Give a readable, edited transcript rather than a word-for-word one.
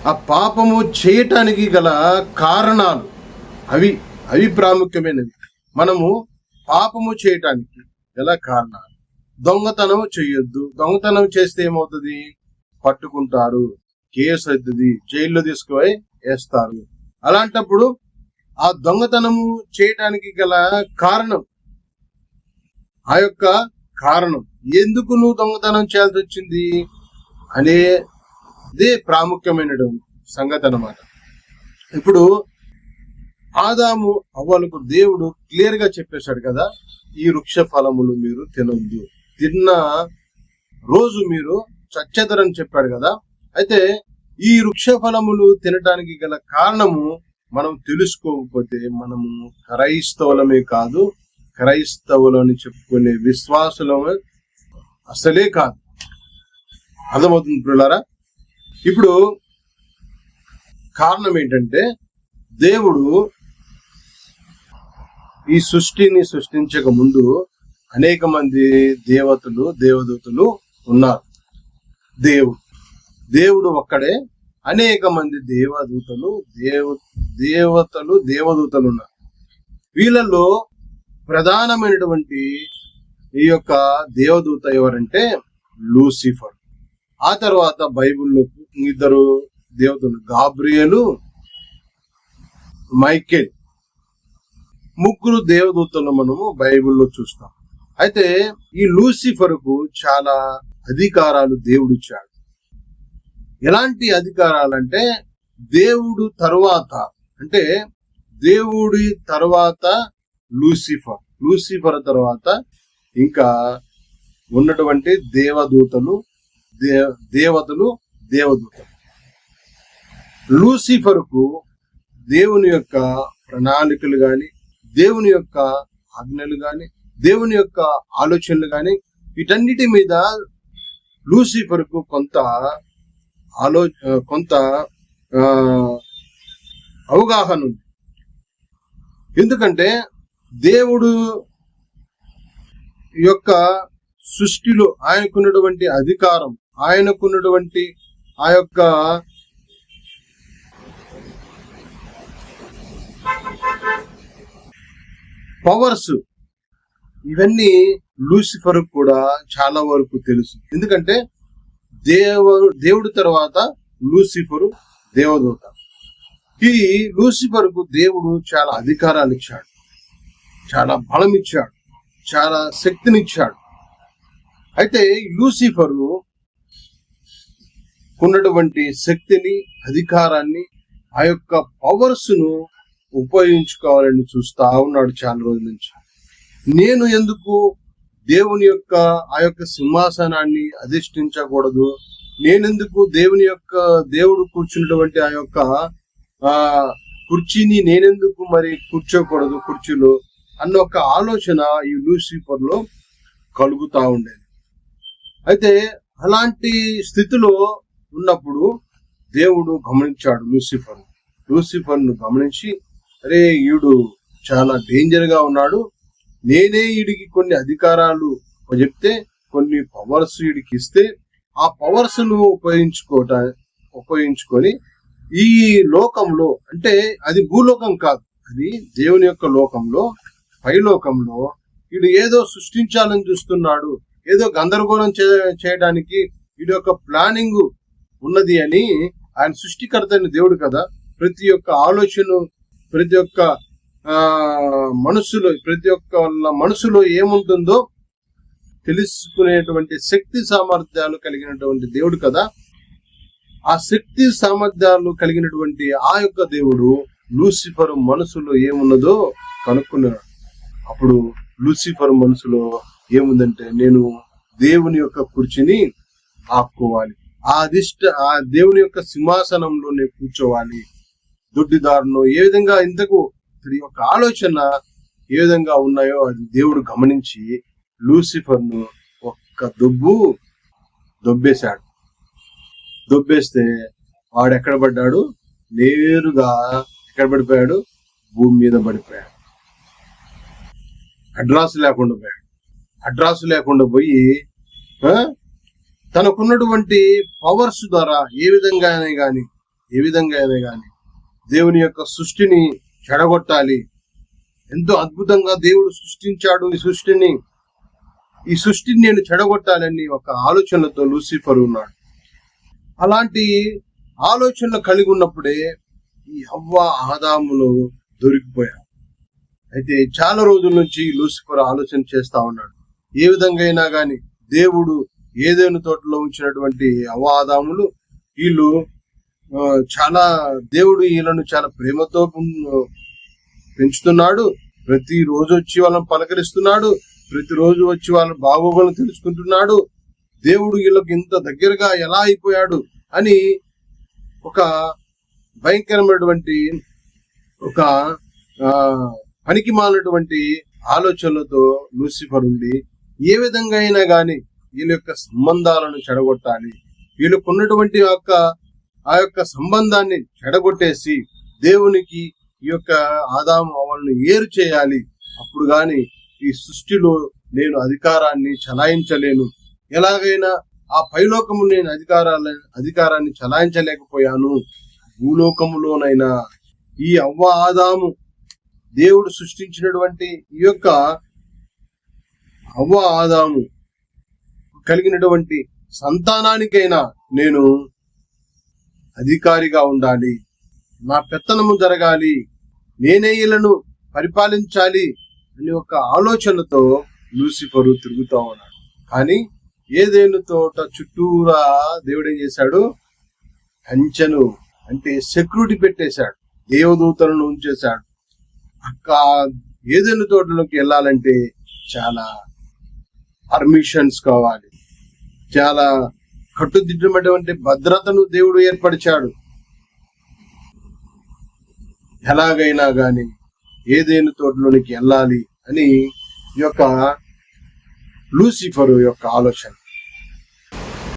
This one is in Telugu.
ఆ పాపము చేయటానికి గల కారణాలు అవి ప్రాముఖ్యమైనవి. మనము పాపము చేయటానికి గల కారణాలు. దొంగతనం చేయొద్దు. దొంగతనం చేస్తే ఏమవుతుంది? పట్టుకుంటారు, కేసు అవుతుంది, జైల్లో తీసుకుపోయి వేస్తారు. అలాంటప్పుడు ఆ దొంగతనము చేయటానికి గల కారణం, ఆ యొక్క కారణం ఎందుకు నువ్వు దొంగతనం చేయాల్సి వచ్చింది అనేదే ప్రాముఖ్యమైన సంగతి అన్నమాట. ఇప్పుడు ఆదాము అవ్వలకు దేవుడు క్లియర్ గా చెప్పేశాడు కదా, ఈ వృక్ష ఫలములు మీరు తినొద్దు, తిన్న రోజు మీరు చచ్చెదరని చెప్పాడు కదా. అయితే ఈ వృక్ష ఫలములు తినడానికి గల కారణము మనం తెలుసుకోకపోతే మనము క్రైస్తవులమే కాదు, క్రైస్తవులని చెప్పుకునే విశ్వాసులమే అసలే కాదు. అర్థమవుతుంది ప్రియులారా? ఇప్పుడు కారణం ఏంటంటే, దేవుడు ఈ సృష్టిని సృష్టించక ముందు అనేక మంది దేవదూతలు ఉన్నారు. దేవుడు ఒక్కడే, అనేక మంది దేవదూతలు ఉన్నారు. వీళ్ళలో ప్రధానమైనటువంటి ఈ యొక్క దేవదూత ఎవరంటే లూసిఫర్. ఆ తర్వాత బైబిల్లో ఇద్దరు దేవతలు, గాబ్రియేలు, మైకేల్, ముగ్గురు దేవదూతలు మనము బైబిల్లో చూస్తాం. అయితే ఈ లూసిఫర్ కు చాలా అధికారాలు దేవుడిచ్చాడు. ఎలాంటి అధికారాలంటే, దేవుడి తర్వాత లూసిఫర్ తర్వాత ఇంకా ఉన్నటువంటి దేవదూతలు. లూసిఫర్ కు దేవుని యొక్క ప్రణాళికలు గాని, దేవుని యొక్క ఆజ్ఞలు గాని, దేవుని యొక్క ఆలోచనలు గాని, వీటన్నిటి మీద లూసిఫర్ కు కొంత అవగాహన ఉంది. ఎందుకంటే దేవుడు యొక్క సృష్టిలో ఆయనకున్నటువంటి అధికారం, ఆయనకున్నటువంటి ఆ యొక్క పవర్స్, ఇవన్నీ లూసిఫర్ కూడా చాలా వరకు తెలుసు. ఎందుకంటే దేవుడి తర్వాత లూసిఫరు దేవదూత. ఈ లూసిఫర్ కు దేవుడు చాలా అధికారాలు ఇచ్చాడు, చాలా బలం ఇచ్చాడు, చాలా శక్తినిచ్చాడు. అయితే లూసిఫరు ఉన్నటువంటి శక్తిని, అధికారాన్ని, ఆ యొక్క పవర్స్ ను ఉపయోగించుకోవాలని చూస్తా ఉన్నాడు చాలా రోజుల నుంచి. నేను ఎందుకు దేవుని యొక్క ఆ యొక్క సింహాసనాన్ని అధిష్ఠించకూడదు, నేనెందుకు దేవుడు కూర్చున్నటువంటి ఆ యొక్క కుర్చీని నేనెందుకు మరి కూర్చోకూడదు కుర్చీలో అన్న ఒక ఆలోచన ఈ లూసిఫర్ లో కలుగుతా ఉండేది. అయితే అలాంటి స్థితిలో ఉన్నప్పుడు దేవుడు గమనించాడు లూసిఫర్ ను గమనించి, అరే ఈడు చాలా డేంజర్ గా ఉన్నాడు, నేనే వీడికి కొన్ని అధికారాలు చెప్తే, కొన్ని పవర్స్ వీడికి ఇస్తే, ఆ పవర్స్ ను ఉపయోగించుకొని ఈ లోకంలో, అంటే అది భూలోకం కాదు, అది దేవుని యొక్క లోకంలో, పైలోకంలో వీడు ఏదో సృష్టించాలని చూస్తున్నాడు, ఏదో గందరగోళం చేయడానికి వీడి యొక్క ప్లానింగ్ ఉన్నది అని. ఆయన సృష్టికర్త అయిన దేవుడు కదా, ప్రతి ఒక్క ఆలోచన, ప్రతి ఒక్క మనసులో ఏముంటుందో తెలుసుకునేటువంటి శక్తి సామర్థ్యాలు కలిగినటువంటి దేవుడు కదా. ఆ శక్తి సామర్థ్యాలు కలిగినటువంటి ఆ యొక్క దేవుడు లూసిఫర్ మనసులో ఏమున్నదో కనుక్కున్నాడు. అప్పుడు లూసిఫర్ మనసులో ఏముందంటే, నేను దేవుని యొక్క కుర్చీని ఆపుకోవాలి, ఆ దేవుని యొక్క సింహాసనంలో నేను కూర్చోవాలి. దొడ్డిదారును ఏ విధంగా ఇంతకు ఇతడి యొక్క ఆలోచన ఏ విధంగా ఉన్నాయో అది దేవుడు గమనించి లూసిఫర్ ను ఒక్క దొబ్బేస్తే వాడు ఎక్కడ పడ్డాడు? నేరుగా ఎక్కడ పడిపోయాడు? భూమి మీద పడిపోయాడు. అడ్రాసు లేకుండా పోయి తనకున్నటువంటి పవర్స్ ద్వారా ఏ విధంగానే గాని ఏ విధంగా అయినా గాని దేవుని యొక్క సృష్టిని చెడగొట్టాలి. ఎంతో అద్భుతంగా దేవుడు సృష్టించాడు ఈ సృష్టిని నేను చెడగొట్టాలని ఒక ఆలోచనతో లూసిఫర్ ఉన్నాడు. అలాంటి ఆలోచనలు కలిగి ఉన్నప్పుడే ఈ హవ్వ ఆదాములు దొరికిపోయారు. అయితే చాలా రోజుల నుంచి లూసిఫర్ ఆలోచన చేస్తా ఉన్నాడు. ఏ విధంగా అయినా గాని దేవుడు ఏదైనా తోటలో ఉంచినటువంటి హవ్వ ఆదాములు వీళ్ళు దేవుడు వీళ్ళను చాలా ప్రేమతో పెంచుతున్నాడు. ప్రతిరోజు వచ్చి వాళ్ళని పలకరిస్తున్నాడు. ప్రతిరోజు వచ్చి వాళ్ళ బాగోగులను తెలుసుకుంటున్నాడు. దేవుడు వీళ్ళకి ఇంత దగ్గరగా ఎలా అయిపోయాడు అని ఒక భయంకరమైనటువంటి ఒక పనికి మాలినటువంటి ఆలోచనలతో లూసిఫర్ ఉండి ఏ విధంగా అయినా గాని వీళ్ళ యొక్క సంబంధాలను చెడగొట్టాలి, వీళ్ళకు ఉన్నటువంటి ఆ యొక్క సంబంధాన్ని చెడగొట్టేసి దేవునికి ఈ యొక్క ఆదాము హవ్వలను ఏరు చేయాలి. అప్పుడు గాని ఈ సృష్టిలో నేను అధికారాన్ని చలాయించలేను. ఎలాగైనా ఆ పైలోకము నేను అధికారాన్ని చలాయించలేకపోయాను. భూలోకములోనైనా ఈ హవ్వ ఆదాము దేవుడు సృష్టించినటువంటి ఈ యొక్క హవ్వ ఆదాము కలిగినటువంటి సంతానానికైనా నేను అధికారిగా ఉండాలి, నా పెత్తనము జరగాలి, నేనే వీళ్ళను పరిపాలించాలి అని ఒక ఆలోచనతో లూసిఫరు తిరుగుతా ఉన్నాడు. కానీ ఏదేను తోట చుట్టూరా దేవుడు ఏం చేశాడు? కంచెను అంటే సెక్యూరిటీ పెట్టేశాడు, దేవదూతలను ఉంచేశాడు. ఏదేను తోటలోకి వెళ్ళాలంటే చాలా పర్మిషన్స్ కావాలి, చాలా కట్టుదిట్టమైనటువంటి భద్రతను దేవుడు ఏర్పరిచాడు. ఎలాగైనా గాని ఏదేను తోటలోనికి వెళ్ళాలి అని ఈ యొక్క లూసిఫర్ యొక్క ఆలోచన.